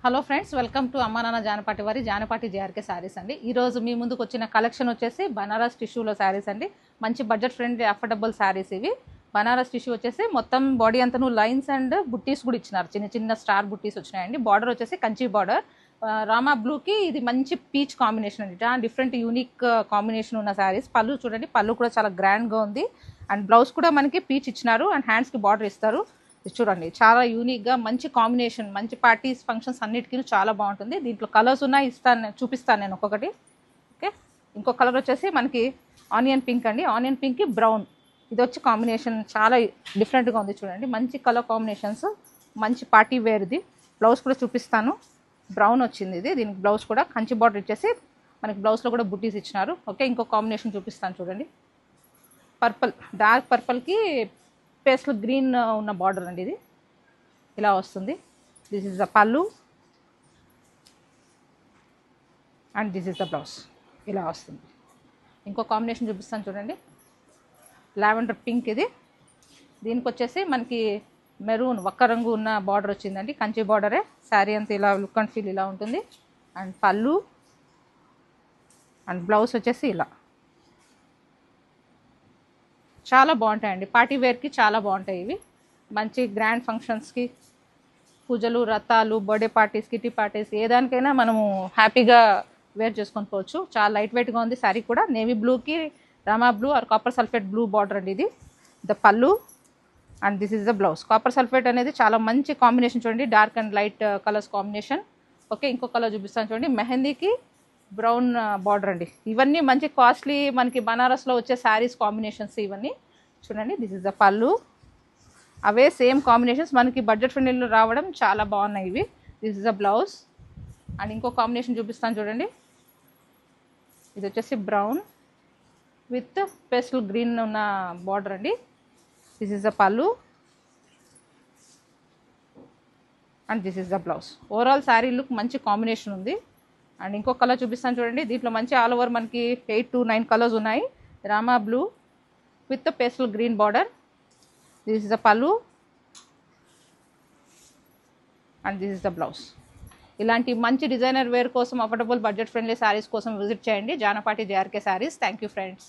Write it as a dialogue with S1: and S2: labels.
S1: Hello friends, welcome to అమ్మా నాన్న జానపాటి వారి జానపాటి జేఆర్కే శారీస్ అండి. ఈరోజు మీ ముందుకు వచ్చిన కలెక్షన్ వచ్చేసి బనారస్ టిష్యూలో శారీస్ అండి. మంచి బడ్జెట్ ఫ్రెండ్లీ అఫోర్డబుల్ శారీస్ ఇవి. బనారస్ టిష్యూ వచ్చేసి మొత్తం బాడీ అంతను లైన్స్ అండ్ బుట్టీస్ కూడా ఇచ్చినారు. చిన్న చిన్న స్టార్ బుట్టీస్ వచ్చినాయండి. బార్డర్ వచ్చేసి కంచి బార్డర్. రామా బ్లూకి ఇది మంచి పీచ్ కాంబినేషన్ అండి. డిఫరెంట్ యూనిక్ కాంబినేషన్ ఉన్న శారీస్. పళ్ళు చూడండి, పళ్ళు కూడా చాలా గ్రాండ్గా ఉంది. అండ్ బ్లౌజ్ కూడా మనకి పీచ్ ఇచ్చినారు అండ్ హ్యాండ్స్కి బార్డర్ ఇస్తారు. ఇది చూడండి, చాలా యూనిక్గా మంచి కాంబినేషన్, మంచి పార్టీస్ ఫంక్షన్స్ అన్నిటికీ చాలా బాగుంటుంది. దీంట్లో కలర్స్ ఉన్నాయి, చూపిస్తాను నేను ఒక్కొక్కటి. ఓకే, ఇంకో కలర్ వచ్చేసి మనకి ఆనియన్ పింక్ అండి. ఆనియన్ పింక్కి బ్రౌన్, ఇది వచ్చి కాంబినేషన్ చాలా డిఫరెంట్గా ఉంది. చూడండి, మంచి కలర్ కాంబినేషన్స్, మంచి పార్టీ వేర్. ఇది బ్లౌజ్ కూడా చూపిస్తాను. బ్రౌన్ వచ్చింది ఇది. దీనికి బ్లౌజ్ కూడా కంచి బార్డర్ ఇచ్చేసి మనకి బ్లౌజ్లో కూడా బుట్టీస్ ఇచ్చినారు. ఓకే, ఇంకో కాంబినేషన్ చూపిస్తాను చూడండి. పర్పుల్, డార్క్ పర్పుల్కి పేస్టల్ గ్రీన్ ఉన్న బార్డర్ అండి. ఇది ఇలా వస్తుంది. దిస్ ఇస్ ద పళ్ళు and this is the blouse. ఇలా వస్తుంది. ఇంకో కాంబినేషన్ చూపిస్తాను చూడండి. లావెండర్ పింక్ ఇది. దీనికి వచ్చేసి మనకి మెరూన్ ఒక్క రంగు ఉన్న బార్డర్ వచ్చిందండి. కంచి బార్డరే. శారీ అంతా ఇలా లుక్ అండ్ ఫీల్ ఇలా ఉంటుంది. అండ్ పళ్ళు అండ్ బ్లౌజ్ వచ్చేసి ఇలా. చాలా బాగుంటాయండి. పార్టీ వేర్కి చాలా బాగుంటాయి ఇవి. మంచి గ్రాండ్ ఫంక్షన్స్కి, పూజలు, రథాలు, బర్త్డే పార్టీస్, కిటీ పార్టీస్, ఏ దానికైనా మనము హ్యాపీగా వేర్ చేసుకొని పోవచ్చు. చాలా లైట్ వెయిట్గా ఉంది శారీ కూడా. నేవీ బ్లూకి Rama blue or copper sulphate blue border అండి. ఇది ద పళ్ళు and this is the blouse. Copper sulphate అనేది చాలా మంచి కాంబినేషన్ చూడండి, dark and light colours combination. Okay, ఇంకో కలర్ చూపిస్తాను చూడండి. మెహందీకి బ్రౌన్ బార్డర్ అండి. ఇవన్నీ మంచి కాస్ట్లీ మనకి బనారస్లో వచ్చే శారీస్ కాంబినేషన్స్ ఇవన్నీ. చూడండి, దిస్ ఇస్ ద పళ్ళు. అవే సేమ్ కాంబినేషన్స్ మనకి బడ్జెట్ ఫ్రెండ్లీలో రావడం చాలా బాగున్నాయి ఇవి. This is the blouse. And ఇంకో కాంబినేషన్ చూపిస్తాను చూడండి. ఇది వచ్చేసి బ్రౌన్ విత్ పేస్టల్ గ్రీన్ ఉన్న బార్డర్ అండి. దిస్ ఇస్ ద పళ్ళు and this is the blouse. Overall sari look మంచి కాంబినేషన్ ఉంది. అండ్ ఇంకో కలర్ చూపిస్తాను చూడండి. దీంట్లో మంచి ఆల్ ఓవర్ మనకి 8 to 9 కలర్స్ ఉన్నాయి. Rama blue with pastel green border. This is the పళ్ళు and this is the blouse. ఇలాంటి మంచి డిజైనర్ వేర్ కోసం, అఫోర్డబుల్ బడ్జెట్ ఫ్రెండ్లీ శారీస్ కోసం విజిట్ చేయండి Janapati JRK saris. Thank you friends.